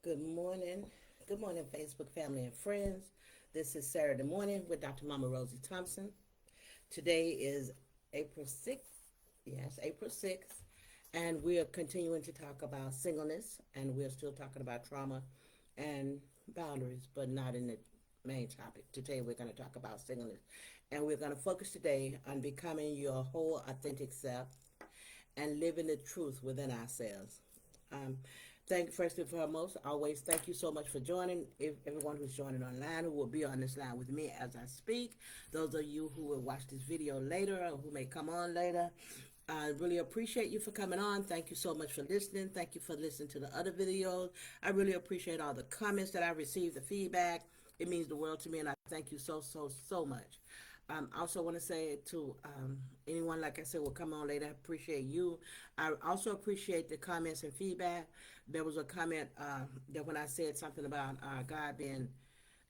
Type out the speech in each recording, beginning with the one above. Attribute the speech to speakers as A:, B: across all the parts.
A: Good morning. Good morning, Facebook family and friends. This is Saturday morning with Dr. Mama Rosie Thompson. Today is April 6th. Yes, April 6th. And we are continuing to talk about singleness, and we're still talking about trauma and boundaries, but not in the main topic. Today, we're going to talk about singleness. And we're going to focus today on becoming your whole authentic self and living the truth within ourselves. Um, First and foremost, always thank you so much for joining. Everyone who's joining online, who will be on this line with me as I speak. Those of you who will watch this video later or who may come on later, I really appreciate you for coming on. Thank you so much for listening. Thank you for listening to the other videos. I really appreciate all the comments that I received, the feedback. It means the world to me, and I thank you so much. I also want to say to anyone, like I said, will come on later. I appreciate you. I also appreciate the comments and feedback. There was a comment that when I said something about God being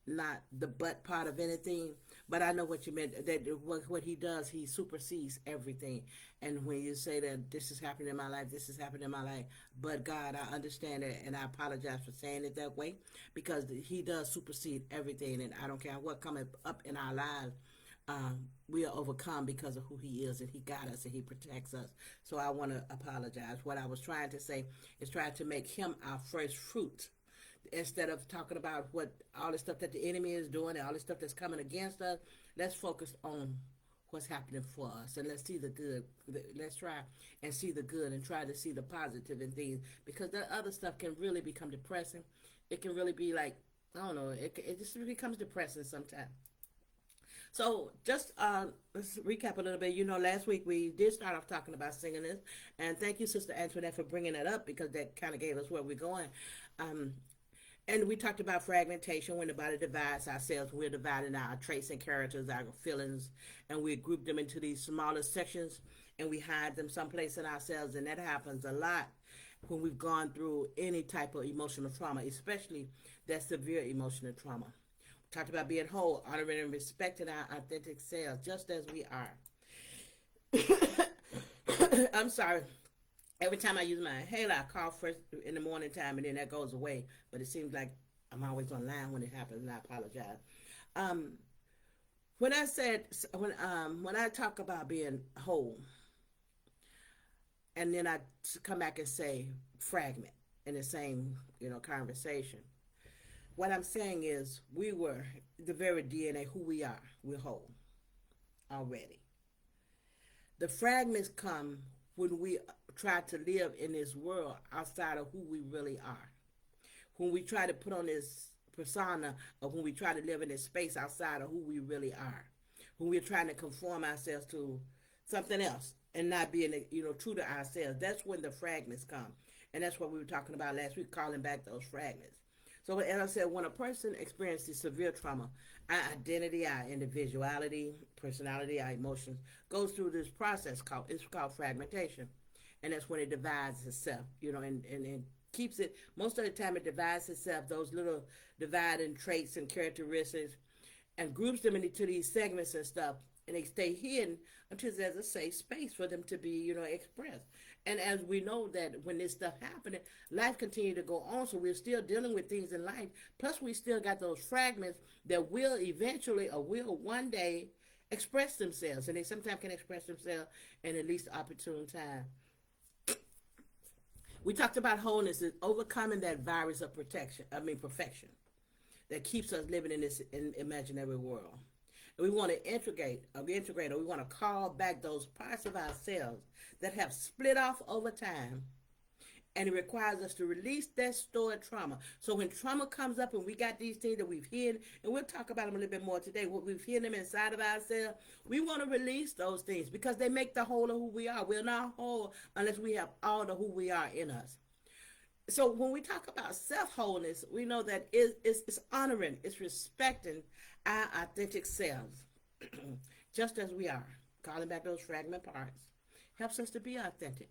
A: not the but part of anything, but I know what you meant. That what He does, He supersedes everything. And when you say that this is happening in my life, this is happening in my life, but God, I understand it, and I apologize for saying it that way because He does supersede everything, and I don't care what coming up in our lives. We are overcome because of who He is, and He got us and He protects us. So I want to apologize. What I was trying to say is trying to make Him our first fruit instead of talking about what all the stuff that the enemy is doing and all the stuff that's coming against us. Let's focus on what's happening for us, and let's see the good. Let's try and see the good and try to see the positive in things, because that other stuff can really become depressing. It can really be like, I don't know, it just becomes depressing sometimes. So just let's recap a little bit. You know, last week we did start off talking about singleness, and thank you, Sister Antoinette, for bringing that up because that kind of gave us where we're going. Um, and we talked about fragmentation when the body divides ourselves. We're dividing our traits and characters, our feelings, and we group them into these smaller sections, and we hide them someplace in ourselves. And that happens a lot when we've gone through any type of emotional trauma, especially that severe emotional trauma. Talked about being whole, honoring and respecting our authentic selves, just as we are. I'm sorry. Every time I use my inhaler, I cough first in the morning time, and then that goes away. But it seems like I'm always online when it happens, and I apologize. Um, when I said when I talk about being whole, and then I come back and say fragment in the same conversation. What I'm saying is we were the very DNA who we are. We're whole already. The fragments come when we try to live in this world outside of who we really are. When we try to put on this persona, or when we try to live in this space outside of who we really are. When we're trying to conform ourselves to something else and not being true to ourselves. That's when the fragments come. And that's what we were talking about last week, calling back those fragments. So as I said, when a person experiences severe trauma, our identity, our individuality, personality, our emotions goes through this process called fragmentation. And that's when it divides itself, and keeps it, most of the time it divides itself, those little dividing traits and characteristics, and groups them into these segments and stuff, and they stay hidden until there's a safe space for them to be, expressed. And as we know that when this stuff happening, life continue to go on, so we're still dealing with things in life. Plus, we still got those fragments that will eventually or will one day express themselves, and they sometimes can express themselves in at least opportune time. We talked about wholeness is overcoming that virus of perfection that keeps us living in this imaginary world. And we want to integrate, or we want to call back those parts of ourselves that have split off over time. And it requires us to release that stored trauma. So when trauma comes up and we got these things that we've hidden, and we'll talk about them a little bit more today, what we've hidden them inside of ourselves, we want to release those things because they make the whole of who we are. We're not whole unless we have all of who we are in us. So when we talk about self-wholeness, we know that it's honoring, it's respecting our authentic selves, just as we are. Calling back those fragment parts helps us to be authentic.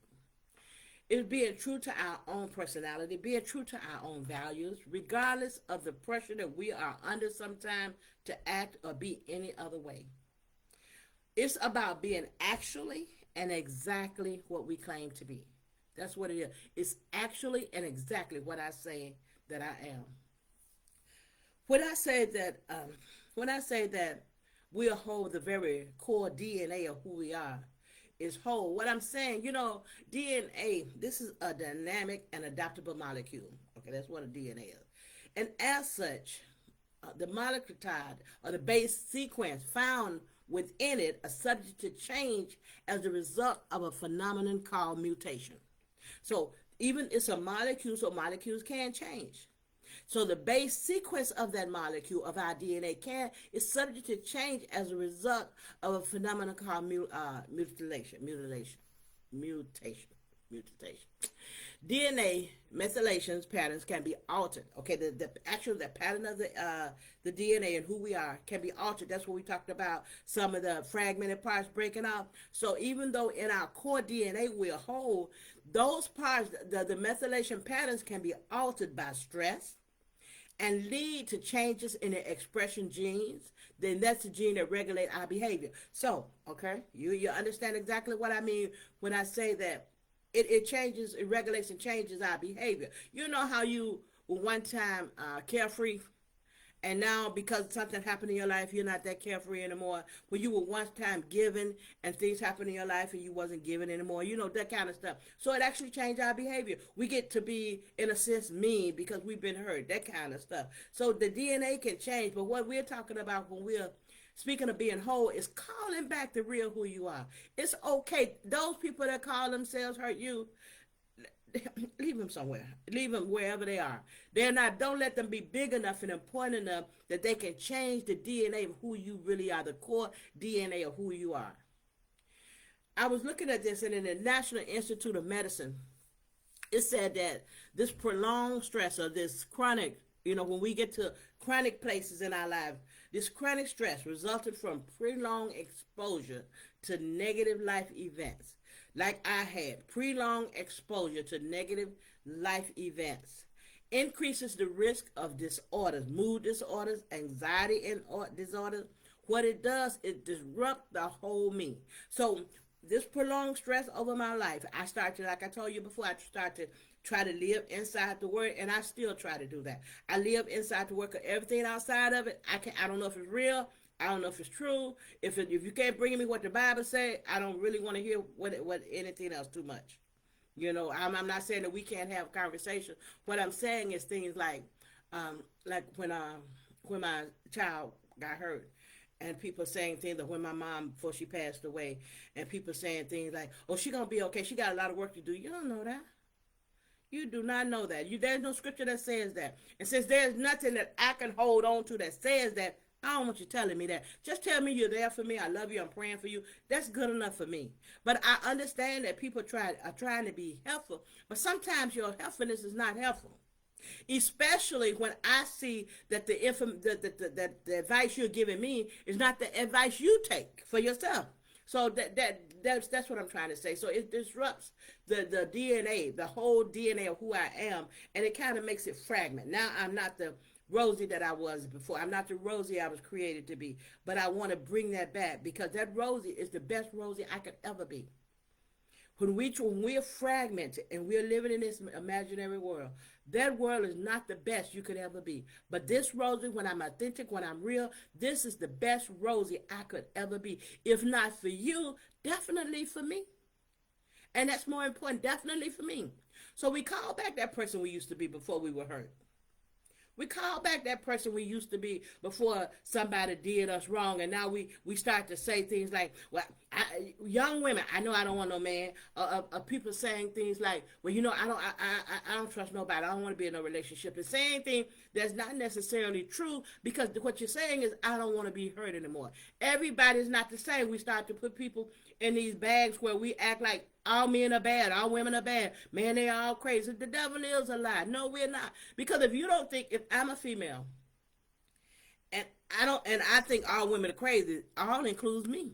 A: It's being true to our own personality, being true to our own values, regardless of the pressure that we are under sometimes to act or be any other way. It's about being actually and exactly what we claim to be. That's what it is. It's actually and exactly what I say that I am. When I say that, we hold the very core DNA of who we are is whole. What I'm saying, DNA, this is a dynamic and adaptable molecule. Okay, that's what a DNA is. And as such, the molecular or the base sequence found within it are subject to change as a result of a phenomenon called mutation. So even it's a molecule, so molecules can change. So the base sequence of that molecule of our DNA is subject to change as a result of a phenomenon called mutation. DNA methylation patterns can be altered. Okay, the pattern of the DNA and who we are can be altered. That's what we talked about. Some of the fragmented parts breaking off. So even though in our core DNA we're whole, those parts, the methylation patterns can be altered by stress and lead to changes in the expression genes. Then that's the gene that regulate our behavior. So, okay, you understand exactly what I mean when I say that it regulates and changes our behavior. You know how you were one time carefree, and now because something happened in your life, you're not that carefree anymore. When you were one time giving and things happened in your life and you wasn't giving anymore, that kind of stuff. So it actually changed our behavior. We get to be, in a sense, mean because we've been hurt, that kind of stuff. So the DNA can change, but what we're talking about when we're speaking of being whole is calling back the real who you are. It's okay. Those people that call themselves hurt you, leave them somewhere. Leave them wherever they are. Don't let them be big enough and important enough that they can change the DNA of who you really are, the core DNA of who you are. I was looking at this, and in the National Institute of Medicine, it said that this prolonged stress or this chronic, when we get to chronic places in our life, this chronic stress resulted from prolonged exposure to negative life events. Like I had, prolonged exposure to negative life events increases the risk of disorders, mood disorders, anxiety and disorders. What it does, it disrupts the whole me. So this prolonged stress over my life, I started, like I told you before, I started to try to live inside the word, and I still try to do that. I live inside the word, 'cause everything outside of it, I don't know if it's real. I don't know if it's true. If you can't bring me what the Bible say, I don't really want to hear what anything else too much. I'm not saying that we can't have conversation. What I'm saying is things like when my child got hurt, and people saying things like when my mom before she passed away, and people saying things like, "Oh, she gonna be okay. She got a lot of work to do." You don't know that. You do not know that. There's no scripture that says that. And since there's nothing that I can hold on to that says that, I don't want you telling me that. Just tell me you're there for me. I love you. I'm praying for you. That's good enough for me. But I understand that people are trying to be helpful. But sometimes your helpfulness is not helpful. Especially when I see that the advice you're giving me is not the advice you take for yourself. So that's what I'm trying to say. So it disrupts the DNA, the whole DNA of who I am, and it kind of makes it fragment. Now I'm not the Rosie that I was before. I'm not the Rosie I was created to be. But I want to bring that back because that Rosie is the best Rosie I could ever be. When we're fragmented and we're living in this imaginary world, that world is not the best you could ever be. But this Rosie, when I'm authentic, when I'm real, this is the best Rosie I could ever be. If not for you, definitely for me. And that's more important, definitely for me. So we call back that person we used to be before we were hurt. We call back that person we used to be before somebody did us wrong, and now we start to say things like, well, young women, I know I don't want no man. People saying things like, well, I don't trust nobody. I don't want to be in a relationship. The same thing that's not necessarily true, because what you're saying is, I don't want to be hurt anymore. Everybody's not the same. We start to put people in these bags where we act like all men are bad, all women are bad. Man, they all crazy. The devil is a lie. No, we're not. Because if you don't think, if I'm a female, and I think all women are crazy, all includes me.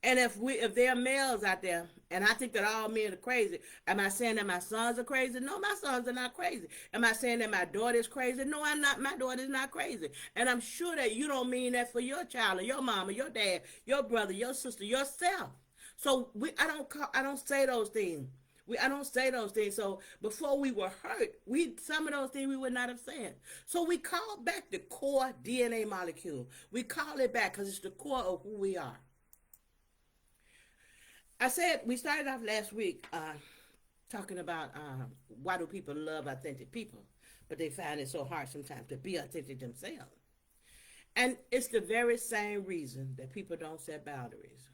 A: And if there are males out there, and I think that all men are crazy, am I saying that my sons are crazy? No, my sons are not crazy. Am I saying that my daughter is crazy? No, I'm not. My daughter is not crazy. And I'm sure that you don't mean that for your child or your mama, your dad, your brother, your sister, yourself. So I don't say those things. I don't say those things. So before we were hurt, some of those things we would not have said. So we call back the core DNA molecule. We call it back because it's the core of who we are. I said we started off last week talking about why do people love authentic people, but they find it so hard sometimes to be authentic themselves. And it's the very same reason that people don't set boundaries.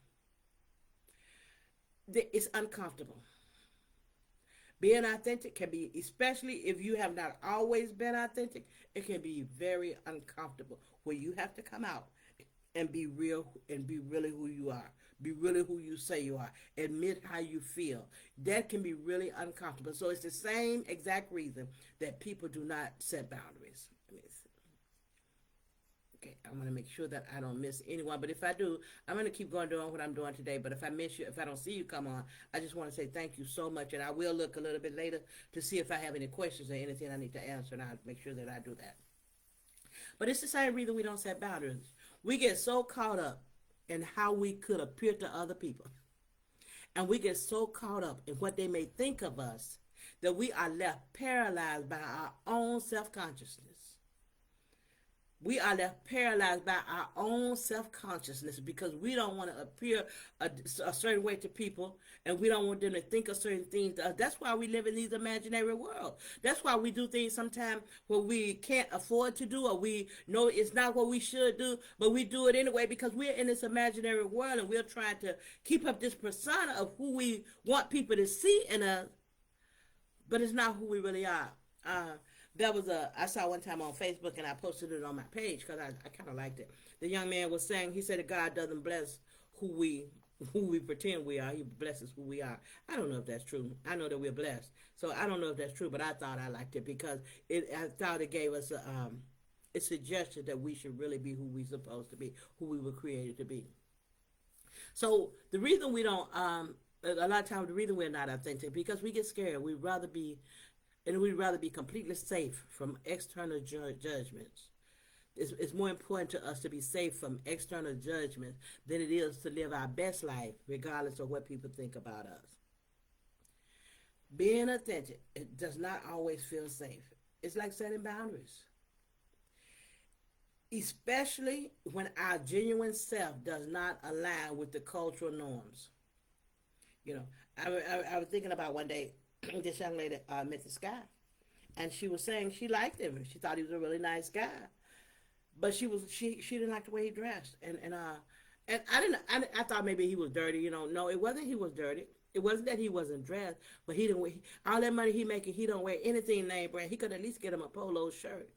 A: It's uncomfortable. Being authentic can be, especially if you have not always been authentic, it can be very uncomfortable where you have to come out and be real and be really who you are. Be really who you say you are. Admit how you feel. That can be really uncomfortable. So it's the same exact reason that people do not set boundaries. Okay, I'm going to make sure that I don't miss anyone. But if I do, I'm going to keep going doing what I'm doing today. But if I miss you, if I don't see you come on, I just want to say thank you so much. And I will look a little bit later to see if I have any questions or anything I need to answer. And I'll make sure that I do that. But it's the same reason we don't set boundaries. We get so caught up in how we could appear to other people. And we get so caught up in what they may think of us that we are left paralyzed by our own self-consciousness. We are left paralyzed by our own self-consciousness because we don't want to appear a certain way to people, and we don't want them to think of certain things to us. That's why we live in these imaginary worlds. That's why we do things sometimes what we can't afford to do, or we know it's not what we should do, but we do it anyway because we're in this imaginary world and we're trying to keep up this persona of who we want people to see in us, but it's not who we really are. I saw one time on Facebook, and I posted it on my page because I kind of liked it. The young man was saying, he said that God doesn't bless who we pretend we are. He blesses who we are. I don't know if that's true. I know that we're blessed. So I don't know if that's true, but I thought I liked it because I thought it gave us it suggested that we should really be who we're supposed to be, who we were created to be. So the reason we don't, a lot of times the reason we're not authentic, because we get scared. We'd rather be completely safe from external judgments. It's more important to us to be safe from external judgments than it is to live our best life, regardless of what people think about us. Being authentic, it does not always feel safe. It's like setting boundaries, especially when our genuine self does not align with the cultural norms. You know, I was thinking about one day, this young lady met this guy, and she was saying she liked him. She thought he was a really nice guy, but she didn't like the way he dressed, and I thought maybe he was dirty. You know, no, it wasn't. He was dirty. It wasn't that he wasn't dressed, but he didn't. All that money he making, he don't wear anything name brand. He could at least get him a polo shirt.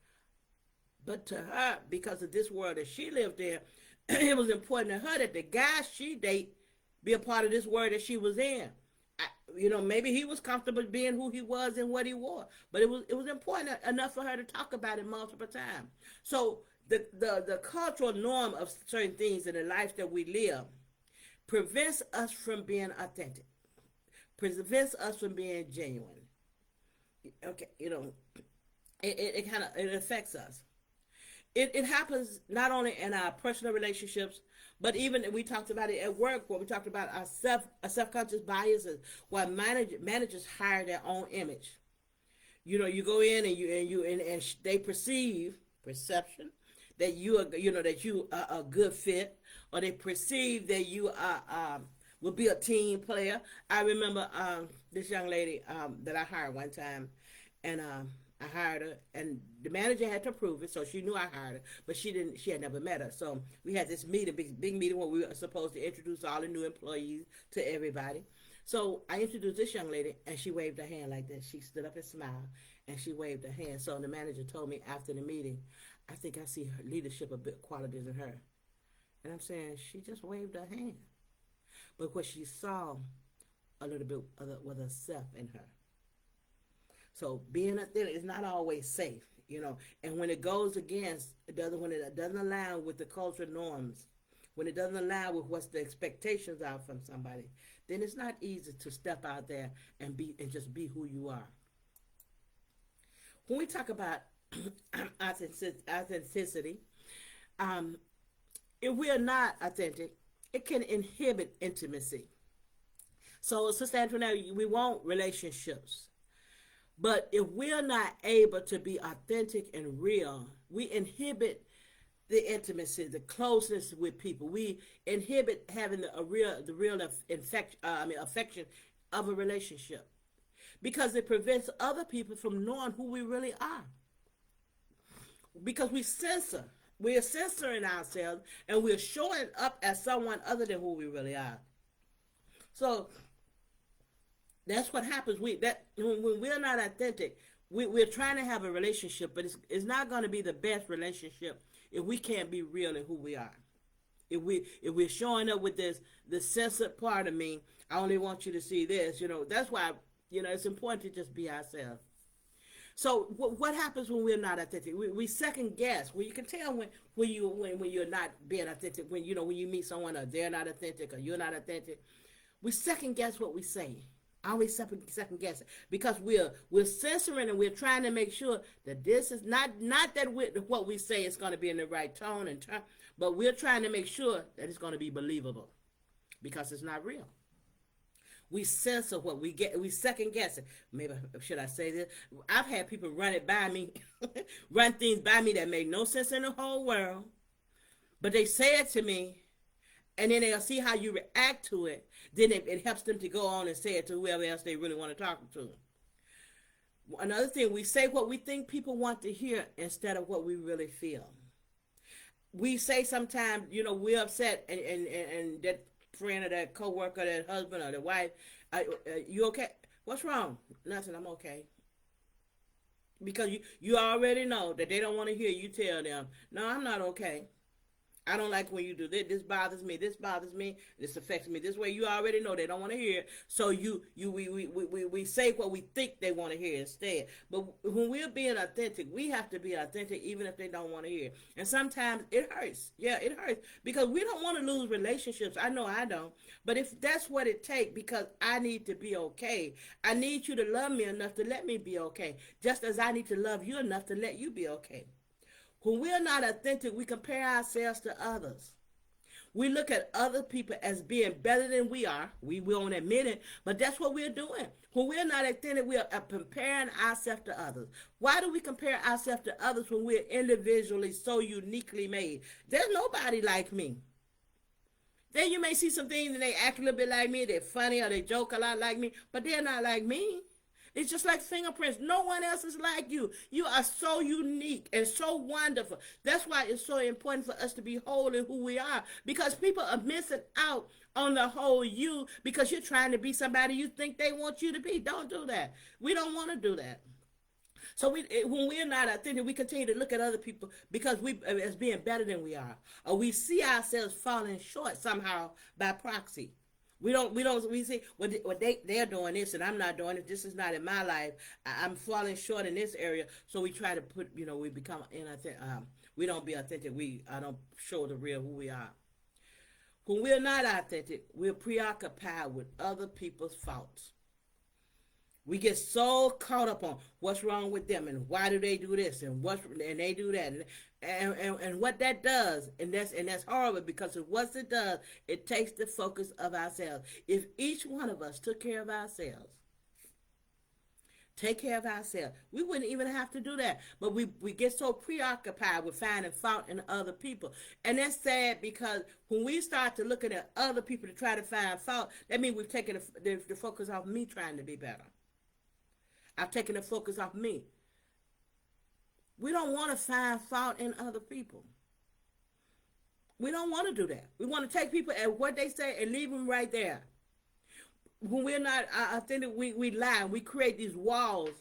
A: But to her, because of this world that she lived in, it was important to her that the guy she date be a part of this world that she was in. Maybe he was comfortable being who he was and what he wore, but it was important enough for her to talk about it multiple times. So the cultural norm of certain things in the life that we live prevents us from being authentic, prevents us from being genuine. Okay, it affects us. It happens not only in our personal relationships, but even we talked about it at work, where we talked about our self-conscious biases, where managers hire their own image. You go in and they perception that you are, that you are a good fit, or they perceive that you are will be a team player. I remember this young lady that I hired one time, and I hired her, and the manager had to approve it, so she knew I hired her, but she had never met her. So we had this meeting, big meeting, where we were supposed to introduce all the new employees to everybody. So I introduced this young lady, and she waved her hand like this. She stood up and smiled, and she waved her hand. So the manager told me after the meeting, I think I see her leadership qualities in her. And I'm saying, she just waved her hand. But what she saw a little bit was herself in her. So being authentic is not always safe, and when it goes against, when it doesn't align with the cultural norms, when it doesn't align with what the expectations are from somebody, then it's not easy to step out there and just be who you are. When we talk about authenticity, if we are not authentic, it can inhibit intimacy. So, Sister Antoinette, we want relationships. But if we're not able to be authentic and real, we inhibit the intimacy, the closeness with people. We inhibit having the real affection of a relationship because it prevents other people from knowing who we really are. Because we are censoring ourselves, and we're showing up as someone other than who we really are. So that's what happens. When we're not authentic, we're trying to have a relationship, but it's not going to be the best relationship if we can't be real in who we are. If we're showing up with this censored part of me, I only want you to see this. That's why it's important to just be ourselves. So what happens when we're not authentic? We second guess. Well, you can tell when you're not being authentic. When you meet someone, or they're not authentic, or you're not authentic. We second guess what we say. Always second guessing because we're censoring, and we're trying to make sure that this is not that what we say is going to be in the right tone and turn, but we're trying to make sure that it's going to be believable because it's not real. We censor what we get. We second guess it. Maybe should I say this? I've had people run it by me, run things by me that made no sense in the whole world, but they say it to me, and then they'll see how you react to it. Then it helps them to go on and say it to whoever else they really want to talk to. Another thing, we say what we think people want to hear instead of what we really feel. We say sometimes, we're upset, and that friend or that coworker, that husband or the wife, you okay? What's wrong? Nothing, I'm okay. Because you already know that they don't want to hear you tell them, no, I'm not okay. I don't like when you do this. This bothers me. This bothers me. This affects me. This way, you already know they don't want to hear it. So we say what we think they want to hear instead. But when we're being authentic, we have to be authentic even if they don't want to hear. And sometimes it hurts. Yeah, it hurts because we don't want to lose relationships. I know I don't. But if that's what it takes, because I need to be okay. I need you to love me enough to let me be okay. Just as I need to love you enough to let you be okay. When we're not authentic, we compare ourselves to others. We look at other people as being better than we are. We won't admit it, but that's what we're doing. When we're not authentic, we are comparing ourselves to others. Why do we compare ourselves to others when we're individually so uniquely made? There's nobody like me. Then you may see some things and they act a little bit like me. They're funny or they joke a lot like me, but they're not like me. It's just like fingerprints. No one else is like you. You are so unique and so wonderful. That's why it's so important for us to be whole in who we are. Because people are missing out on the whole you because you're trying to be somebody you think they want you to be. Don't do that. We don't want to do that. So when we're not authentic, we continue to look at other people because we as being better than we are. Or we see ourselves falling short somehow by proxy. We see they're doing this and I'm not doing it. This is not in my life. I'm falling short in this area. So we try to we become inauthentic. We don't be authentic. I don't show the real who we are. When we're not authentic, we're preoccupied with other people's faults. We get so caught up on what's wrong with them and why do they do this and they do that and what that does, and that's horrible because what it does, it takes the focus of ourselves. If each one of us took care of ourselves, we wouldn't even have to do that. But we get so preoccupied with finding fault in other people, and that's sad because when we start to looking at other people to try to find fault, that means we've taken the focus off me trying to be better. I've taken the focus off me. We don't want to find fault in other people. We don't want to do that. We want to take people at what they say and leave them right there. When we're not authentic, we lie. We create these walls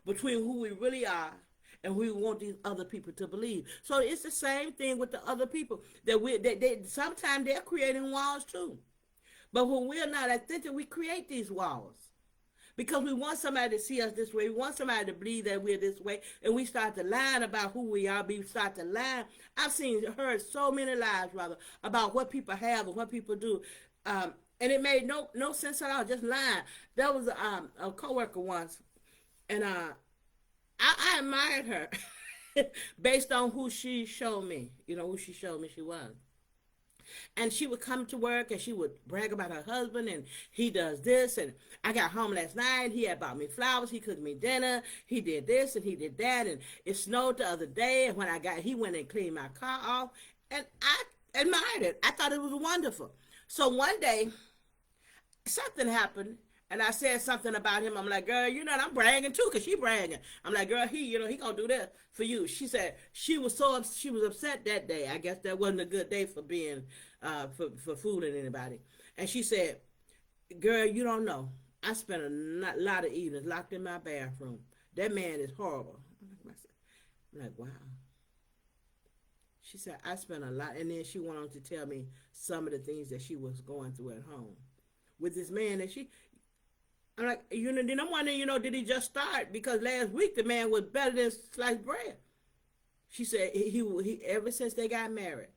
A: between who we really are and who we want these other people to believe. So it's the same thing with the other people. Sometimes they're creating walls too. But when we're not authentic, we create these walls. Because we want somebody to see us this way. We want somebody to believe that we're this way. And we start to lie about who we are. We start to lie. I've heard so many lies, rather, about what people have and what people do. And it made no sense at all, just lying. There was a coworker once, and I admired her based on who she showed me. Who she showed me she was. And she would come to work and she would brag about her husband and he does this. And I got home last night. He had bought me flowers. He cooked me dinner. He did this and he did that. And it snowed the other day. And when he went and cleaned my car off. And I admired it. I thought it was wonderful. So one day, something happened. And I said something about him. I'm like, girl, I'm bragging too, because she bragging. I'm like, girl, he going to do that for you. She said she was upset that day. I guess that wasn't a good day for being, for fooling anybody. And she said, girl, you don't know. I spent a lot of evenings locked in my bathroom. That man is horrible. I'm like, wow. She said, I spent a lot. And then she went on to tell me some of the things that she was going through at home with this man. And I'm like, then I'm wondering, did he just start? Because last week the man was better than sliced bread. She said he ever since they got married,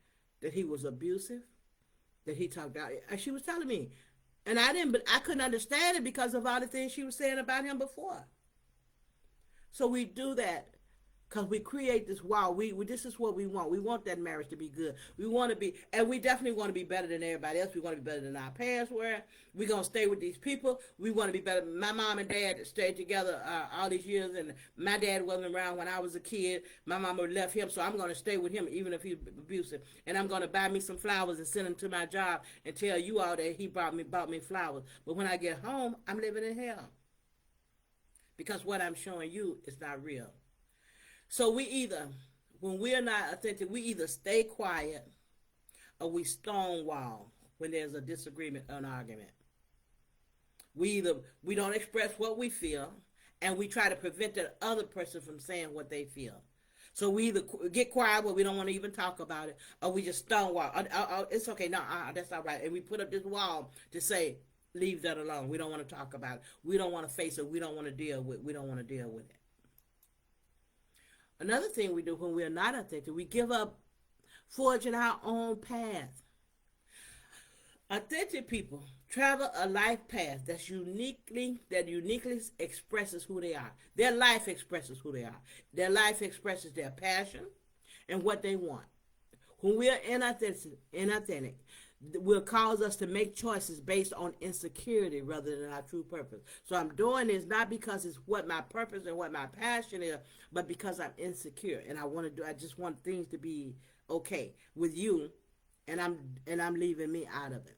A: that he was abusive, that he talked out. She was telling me, and I couldn't understand it because of all the things she was saying about him before. So we do that because we create this wall. This is what we want. We want that marriage to be good. We want to be, and we definitely want to be better than everybody else. We want to be better than our parents were. We're going to stay with these people. We want to be better. My mom and dad stayed together all these years, and my dad wasn't around when I was a kid. My mama left him, so I'm going to stay with him even if he's abusive. And I'm going to buy me some flowers and send them to my job and tell you all that he bought me flowers. But when I get home, I'm living in hell. Because what I'm showing you is not real. So when we're not authentic, we either stay quiet or we stonewall when there's a disagreement or an argument. We don't express what we feel, and we try to prevent the other person from saying what they feel. So we either get quiet where we don't want to even talk about it, or we just stonewall. It's okay, no, that's all right. And we put up this wall to say, leave that alone. We don't want to talk about it. We don't want to face it. We don't want to deal with it. Another thing we do when we're not authentic, we give up forging our own path. Authentic people travel a life path that uniquely expresses who they are. Their life expresses who they are. Their life expresses their passion and what they want. When we are inauthentic, will cause us to make choices based on insecurity rather than our true purpose. So I'm doing this not because it's what my purpose and what my passion is, but because I'm insecure and I just want things to be okay with you, and I'm leaving me out of it.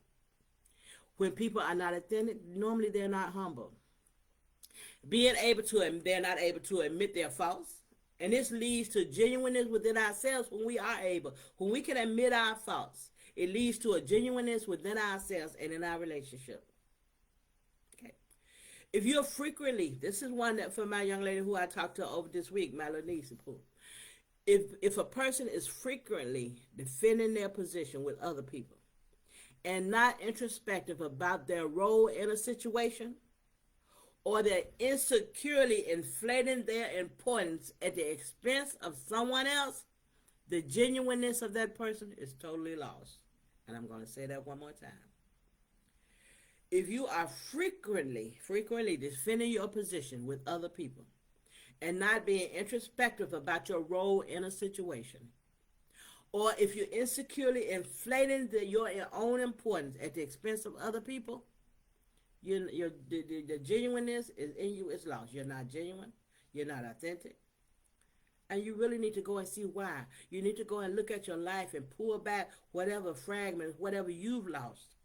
A: When people are not authentic, normally they're not humble. They're not able to admit their faults. And this leads to genuineness within ourselves when we can admit our faults. It leads to a genuineness within ourselves and in our relationship. Okay. If you're frequently, this is one that for my young lady who I talked to over this week, my little niece. If a person is frequently defending their position with other people and not introspective about their role in a situation, or they're insecurely inflating their importance at the expense of someone else, the genuineness of that person is totally lost. And I'm going to say that one more time. If you are frequently defending your position with other people and not being introspective about your role in a situation, or if you're insecurely inflating your own importance at the expense of other people, the genuineness is in you, it's lost. You're not genuine. You're not authentic. And you really need to go and see why. You need to go and look at your life and pull back whatever fragments, whatever you've lost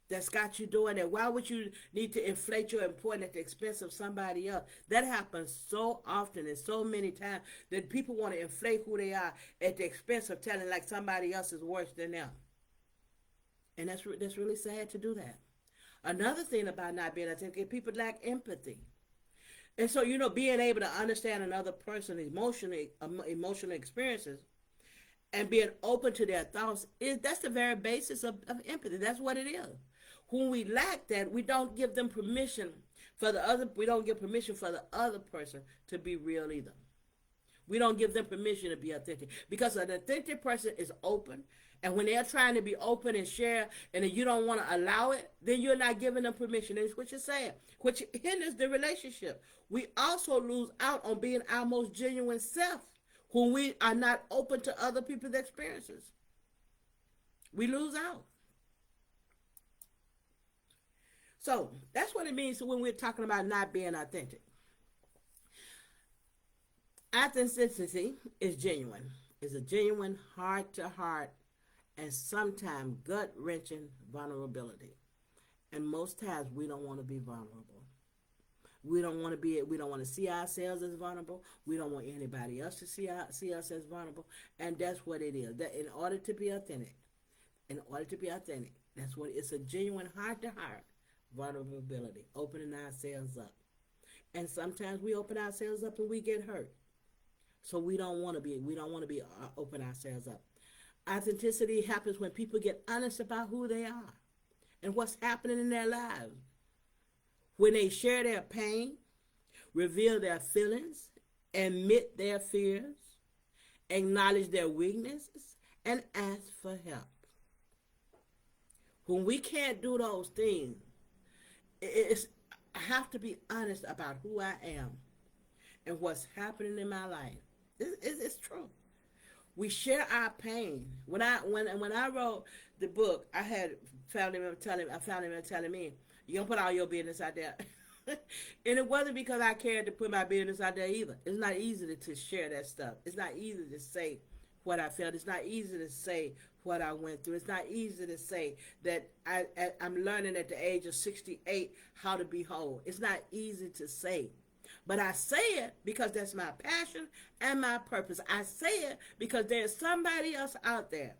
A: that's got you doing that. Why would you need to inflate your importance at the expense of somebody else? That happens so often and so many times that people want to inflate who they are at the expense of telling like somebody else is worse than them. And that's really sad to do that. Another thing about not being authentic, people lack empathy. And so, being able to understand another person's emotional experiences and being open to their thoughts, that's the very basis of empathy. That's what it is. When we lack that, we don't give them permission we don't give permission for the other person to be real either. We don't give them permission to be authentic, because an authentic person is open. And when they're trying to be open and share, and if you don't want to allow it, then you're not giving them permission. That's what you're saying, which hinders the relationship. We also lose out on being our most genuine self when we are not open to other people's experiences. We lose out. So that's what it means when we're talking about not being authentic. Authenticity is genuine. It's a genuine heart to heart and sometimes gut wrenching vulnerability. And most times we don't want to be vulnerable. We don't want to see ourselves as vulnerable. We don't want anybody else to see us as vulnerable. And that's what it is. That in order to be authentic, that's what it's a genuine heart to heart vulnerability, opening ourselves up. And sometimes we open ourselves up and we get hurt. So we don't want to be open ourselves up. Authenticity happens when people get honest about who they are and what's happening in their lives. When they share their pain, reveal their feelings, admit their fears, acknowledge their weaknesses, and ask for help. When we can't do those things, I have to be honest about who I am and what's happening in my life. It's true. We share our pain. When I wrote the book, I had family member telling me, "You don't put all your business out there." And it wasn't because I cared to put my business out there either. It's not easy to share that stuff. It's not easy to say what I felt. It's not easy to say what I went through. It's not easy to say that I'm learning at the age of 68 how to be whole. It's not easy to say. But I say it because that's my passion and my purpose. I say it because there's somebody else out there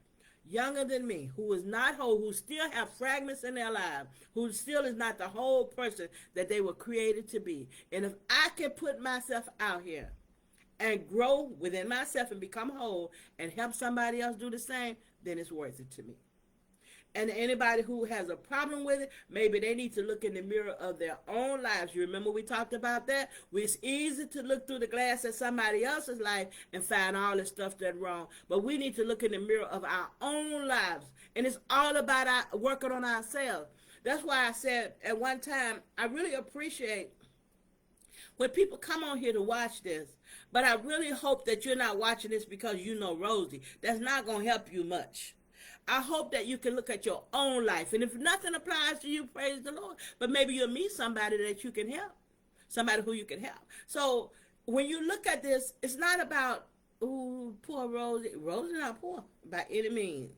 A: younger than me who is not whole, who still have fragments in their lives, who still is not the whole person that they were created to be. And if I can put myself out here and grow within myself and become whole and help somebody else do the same, then it's worth it to me. And anybody who has a problem with it, maybe they need to look in the mirror of their own lives. You remember we talked about that? It's easy to look through the glass at somebody else's life and find all the stuff that's wrong. But we need to look in the mirror of our own lives. And it's all about working on ourselves. That's why I said at one time, I really appreciate when people come on here to watch this. But I really hope that you're not watching this because you know Rosie. That's not going to help you much. I hope that you can look at your own life. And if nothing applies to you, praise the Lord. But maybe you'll meet somebody that you can help. Somebody who you can help. So when you look at this, it's not about, ooh, poor Rosie. Rosie's not poor by any means.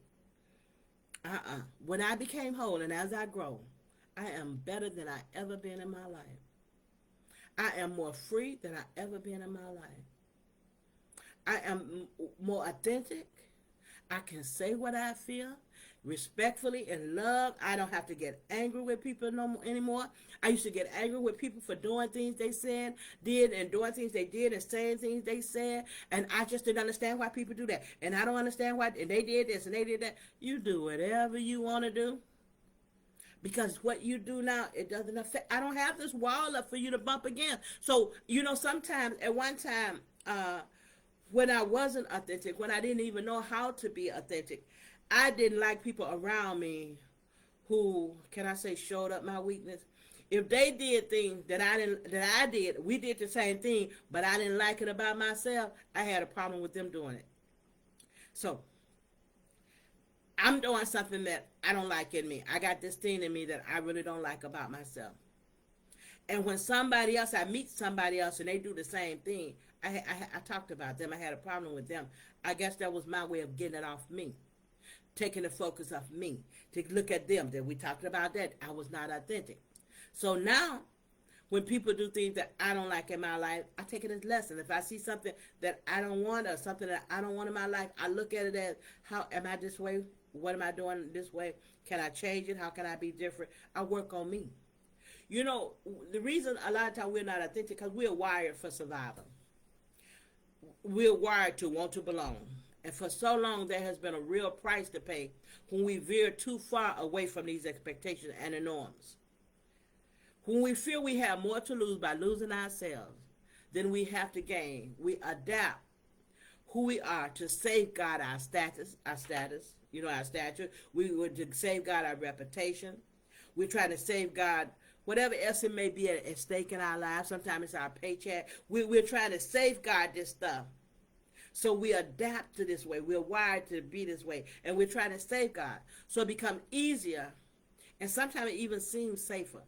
A: When I became whole and as I grow, I am better than I ever been in my life. I am more free than I ever been in my life. I am more authentic. I can say what I feel respectfully and love. I don't have to get angry with people anymore. I used to get angry with people for doing things they did and doing things they did and saying things they said. And I just didn't understand why people do that. And I don't understand why and they did this and they did that. You do whatever you want to do. Because what you do now, it doesn't affect. I don't have this wall up for you to bump against. So, sometimes at one time, when I wasn't authentic, when I didn't even know how to be authentic, I didn't like people around me who, can I say, showed up my weakness. If they did things that I did, we did the same thing, but I didn't like it about myself, I had a problem with them doing it. So, I'm doing something that I don't like in me. I got this thing in me that I really don't like about myself. And when I meet somebody else and they do the same thing, I talked about them. I had a problem with them. I guess that was my way of getting it off me, taking the focus off me, to look at them. That we talked about that. I was not authentic. So now, when people do things that I don't like in my life, I take it as a lesson. If I see something that I don't want or something that I don't want in my life, I look at it as, how am I this way? What am I doing this way? Can I change it? How can I be different? I work on me. The reason a lot of times we're not authentic because we're wired for survival. We're wired to want to belong. And for so long, there has been a real price to pay when we veer too far away from these expectations and the norms. When we feel we have more to lose by losing ourselves than we have to gain, we adapt who we are to safeguard our status, our stature. We would to safeguard our reputation. We're trying to safeguard whatever else it may be at stake in our lives. Sometimes it's our paycheck. We're trying to safeguard this stuff So we adapt to this way. We're wired to be this way, and we're trying to safeguard. So it becomes easier, and sometimes it even seems safer,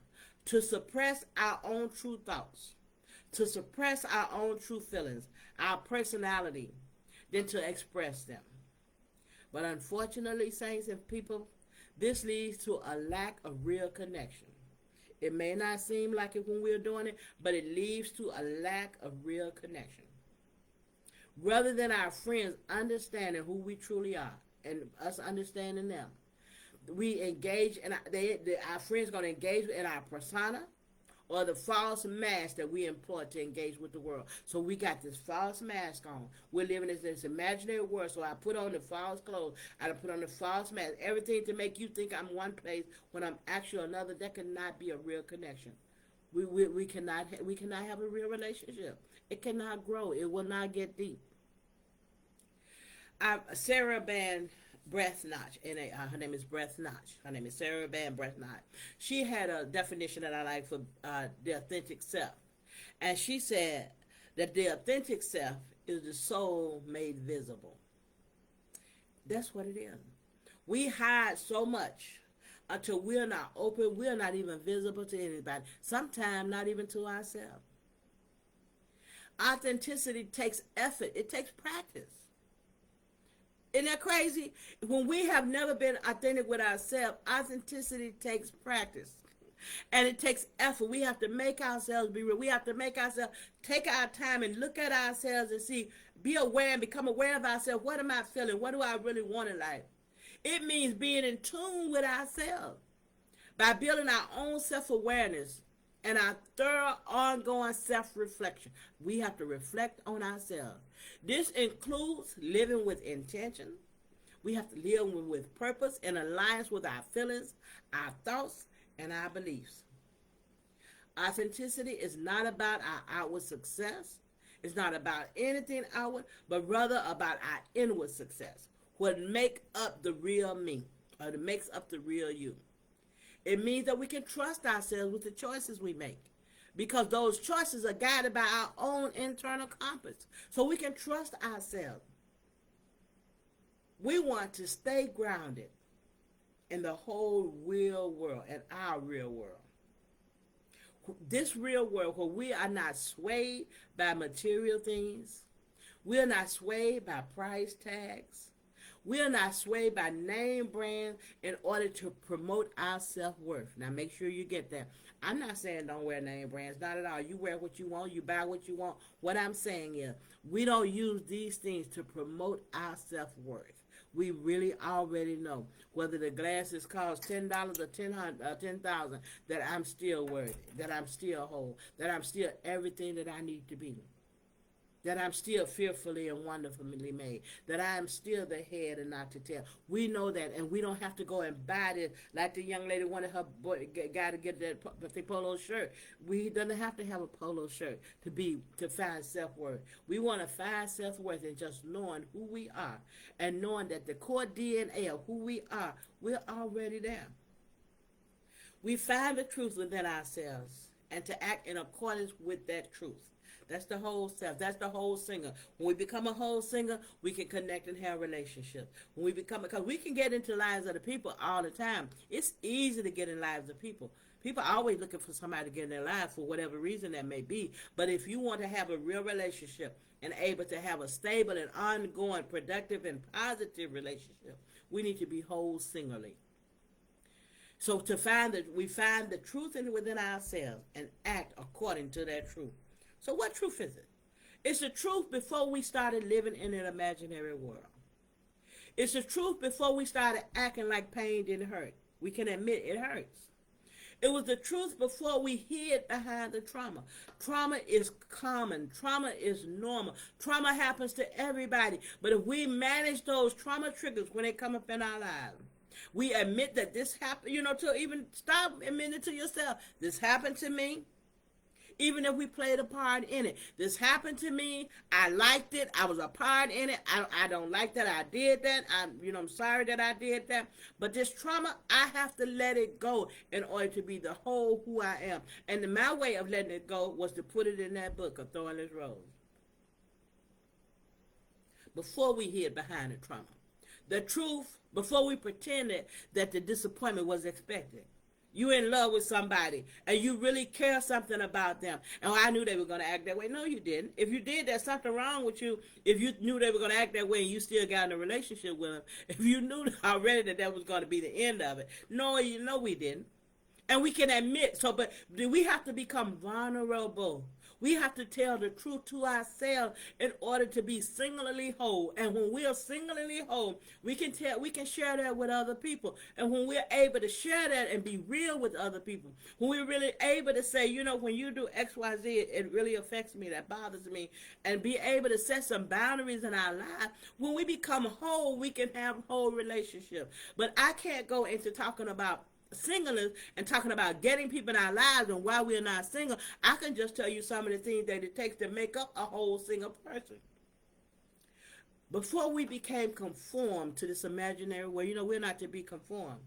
A: to suppress our own true thoughts, to suppress our own true feelings, our personality, than to express them. But unfortunately, saints and people, this leads to a lack of real connection. It may not seem like it when we're doing it, but it leads to a lack of real connection. Rather than our friends understanding who we truly are and us understanding them, we engage, and our friends going to engage in our persona or the false mask that we employ to engage with the world. So we got this false mask on. We're living in this imaginary world. So I put on the false clothes. I put on the false mask. Everything to make you think I'm one place when I'm actually another. That cannot be a real connection. We cannot have a real relationship. It cannot grow. It will not get deep. Sarah Ban Breath Notch, and her name is Breath Notch. Her name is Sarah Ban Breath Notch. She had a definition that I like for the authentic self, and she said that the authentic self is the soul made visible. That's what it is. We hide so much until we're not open. We're not even visible to anybody. Sometimes not even to ourselves. Authenticity takes effort. It takes practice. Isn't that crazy? When we have never been authentic with ourselves, authenticity takes practice. And it takes effort. We have to make ourselves be real. We have to make ourselves take our time and look at ourselves and see, be aware and become aware of ourselves. What am I feeling? What do I really want in life? It means being in tune with ourselves by building our own self-awareness and our thorough ongoing self-reflection. We have to reflect on ourselves. This includes living with intention. We have to live with purpose in alliance with our feelings, our thoughts, and our beliefs. Authenticity is not about our outward success. It's not about anything outward, but rather about our inward success. What makes up the real me, or that makes up the real you. It means that we can trust ourselves with the choices we make, because those choices are guided by our own internal compass. So we can trust ourselves. We want to stay grounded in the whole real world, in our real world. This real world where we are not swayed by material things. We are not swayed by price tags. We are not swayed by name brands in order to promote our self-worth. Now, make sure you get that. I'm not saying don't wear name brands. Not at all. You wear what you want. You buy what you want. What I'm saying is we don't use these things to promote our self-worth. We really already know whether the glasses cost $10 or $10,000 that I'm still worthy, that I'm still whole, that I'm still everything that I need to be. That I'm still fearfully and wonderfully made. That I am still the head and not the tail. We know that, and we don't have to go and buy this like the young lady wanted her guy to get that polo shirt. We don't have to have a polo shirt to find self-worth. We want to find self-worth in just knowing who we are and knowing that the core DNA of who we are, we're already there. We find the truth within ourselves and to act in accordance with that truth. That's the whole self. That's the whole singer. When we become a whole singer, we can connect and have relationships. When we become, because we can get into lives of the people all the time. It's easy to get in lives of people. People are always looking for somebody to get in their life for whatever reason that may be. But if you want to have a real relationship and able to have a stable and ongoing, productive and positive relationship, we need to be whole singularly. So we find the truth within ourselves and act according to that truth. So what truth is it? It's the truth before we started living in an imaginary world. It's the truth before we started acting like pain didn't hurt. We can admit it hurts. It was the truth before we hid behind the trauma. Trauma is common. Trauma is normal. Trauma happens to everybody. But if we manage those trauma triggers when they come up in our lives, we admit that this happened, to even stop admitting to yourself, this happened to me. Even if we played a part in it. This happened to me. I liked it. I was a part in it. I don't like that I did that. I'm sorry that I did that. But this trauma, I have to let it go in order to be the whole who I am. And my way of letting it go was to put it in that book of Thornless Rose. before we hid behind the trauma. The truth before we pretended that the disappointment was expected. You in love with somebody and you really care something about them. And I knew they were going to act that way. No, you didn't. If you did, there's something wrong with you. If you knew they were going to act that way and you still got in a relationship with them, if you knew already that that was going to be the end of it. No, you know we didn't. And we can admit, but we have to become vulnerable. We have to tell the truth to ourselves in order to be singularly whole. And when we are singularly whole, we can share that with other people. And when we're able to share that and be real with other people, when we're really able to say, when you do X, Y, Z, it really affects me, that bothers me, and be able to set some boundaries in our lives, when we become whole, we can have whole relationships. But I can't go into talking about singleness and talking about getting people in our lives and why we're not single. I can just tell you some of the things that it takes to make up a whole single person. Before we became conformed to this imaginary world, we're not to be conformed,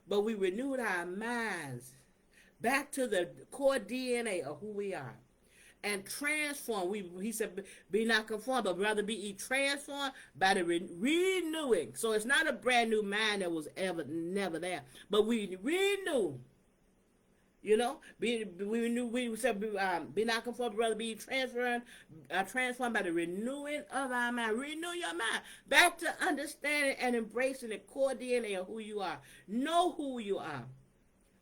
A: but we renewed our minds back to the core DNA of who we are and transform. He said, be not conformed, but rather be transformed by the renewing. So it's not a brand new mind that was never there, but we renew. We said, be not conformed, but rather be transformed by the renewing of our mind. Renew your mind back to understanding and embracing the core DNA of who you are. Know who you are.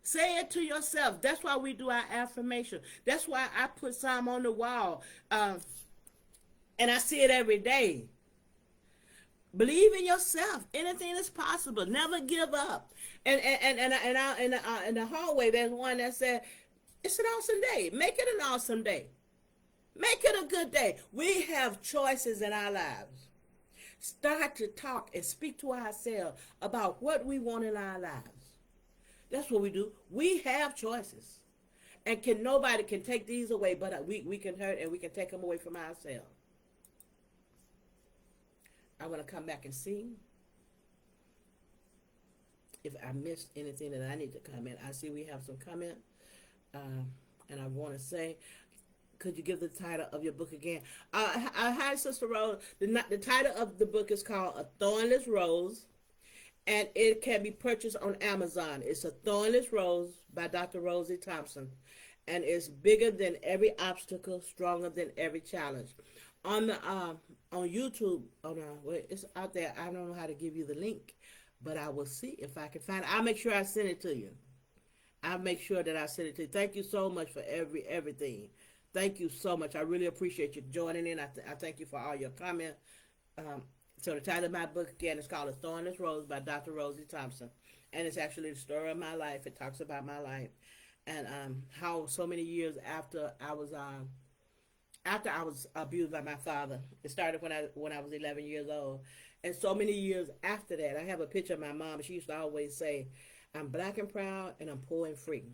A: Say it to yourself. That's why we do our affirmation. That's why I put some on the wall. And I see it every day. Believe in yourself. Anything is possible. Never give up. And in the hallway, there's one that said, it's an awesome day. Make it an awesome day. Make it a good day. We have choices in our lives. Start to talk and speak to ourselves about what we want in our lives. That's what we do. We have choices. And nobody can take these away, but we can hurt and we can take them away from ourselves. I want to come back and see if I missed anything that I need to comment. I see we have some comment. And I want to say, could you give the title of your book again? Hi, Sister Rose. The title of the book is called A Thornless Rose. And it can be purchased on Amazon. It's A Thornless Rose by Dr. Rosie Thompson. And it's bigger than every obstacle, stronger than every challenge. On YouTube, it's out there. I don't know how to give you the link, but I will see if I can find it. I'll make sure I send it to you. I'll make sure that I send it to you. Thank you so much for everything. Thank you so much. I really appreciate you joining in. I thank you for all your comments. So the title of my book, again, is called A Thornless Rose by Dr. Rosie Thompson. And it's actually the story of my life. It talks about my life. And how so many years after I was abused by my father. It started when I was 11 years old. And so many years after that, I have a picture of my mom. She used to always say, I'm black and proud and I'm poor and free.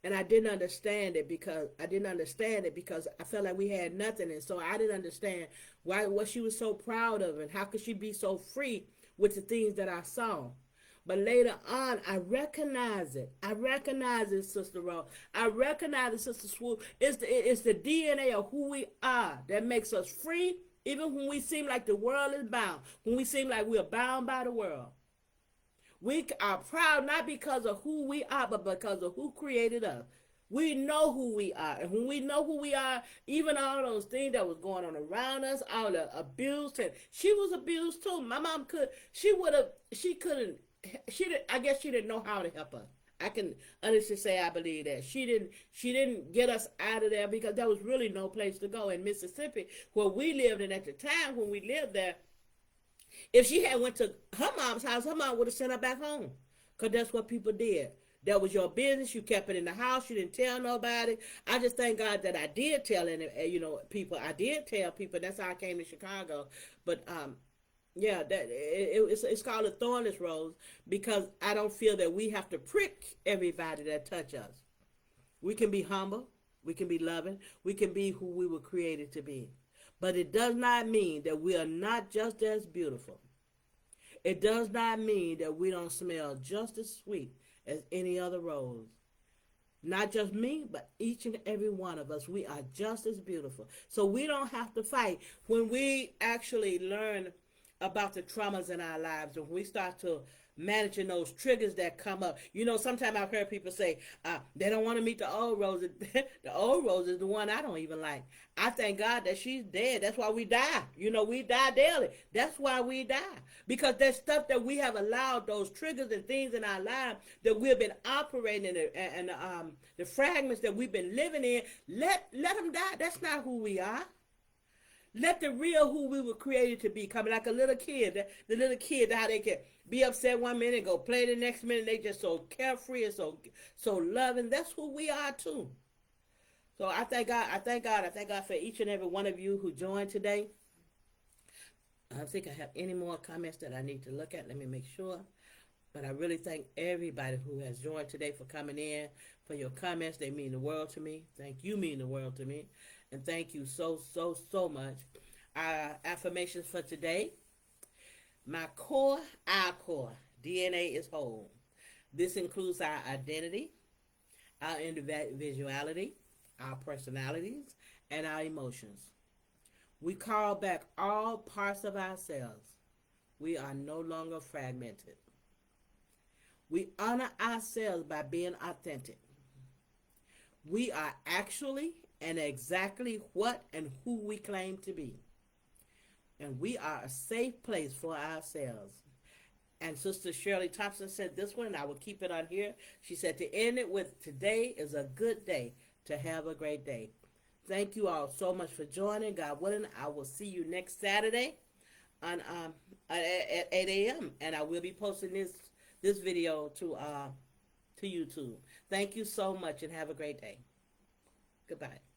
A: And I didn't understand it because I felt like we had nothing. And so I didn't understand what she was so proud of and how could she be so free with the things that I saw. But later on, I recognize it. I recognize it, Sister Rose. I recognize it, Sister Swoop. It's the DNA of who we are that makes us free, even when we seem like the world is bound, when we seem like we are bound by the world. We are proud not because of who we are, but because of who created us. We know who we are. And when we know who we are, even all those things that was going on around us, all the abuse, and she was abused too. My mom I guess she didn't know how to help us. I can honestly say I believe that. She didn't get us out of there because there was really no place to go in Mississippi where we lived. And at the time when we lived there, if she had went to her mom's house, her mom would have sent her back home. Because that's what people did. That was your business. You kept it in the house. You didn't tell nobody. I just thank God that I did tell people. I did tell people. That's how I came to Chicago. But yeah, it's called A Thornless Rose because I don't feel that we have to prick everybody that touch us. We can be humble. We can be loving. We can be who we were created to be. But it does not mean that we are not just as beautiful. It does not mean that we don't smell just as sweet as any other rose. Not just me, but each and every one of us. We are just as beautiful. So we don't have to fight. When we actually learn about the traumas in our lives, and when we start to managing those triggers that come up. You know, sometimes I've heard people say they don't want to meet the old Rosie. The old Rosie is the one I don't even like. I thank God that she's dead. That's why we die. You know, we die daily. That's why we die. Because there's stuff that we have allowed, those triggers and things in our lives that we've been operating in, and the fragments that we've been living in. Let them die. That's not who we are. Let the real who we were created to be come like a little kid. The little kid, how they can be upset one minute, go play the next minute. They just so carefree and so loving. That's who we are too. So I thank God. I thank God. I thank God for each and every one of you who joined today. I don't think I have any more comments that I need to look at. Let me make sure. But I really thank everybody who has joined today for coming in, for your comments. They mean the world to me. Thank you, mean the world to me. And thank you so much. Our affirmations for today. Our core, DNA is whole. This includes our identity, our individuality, our personalities, and our emotions. We call back all parts of ourselves. We are no longer fragmented. We honor ourselves by being authentic. We are actually and exactly what and who we claim to be. And we are a safe place for ourselves. And Sister Shirley Thompson said this one, and I will keep it on here. She said to end it with, today is a good day to have a great day. Thank you all so much for joining. God willing, I will see you next Saturday on at 8 a.m. And I will be posting this video to YouTube. Thank you so much and have a great day. Goodbye.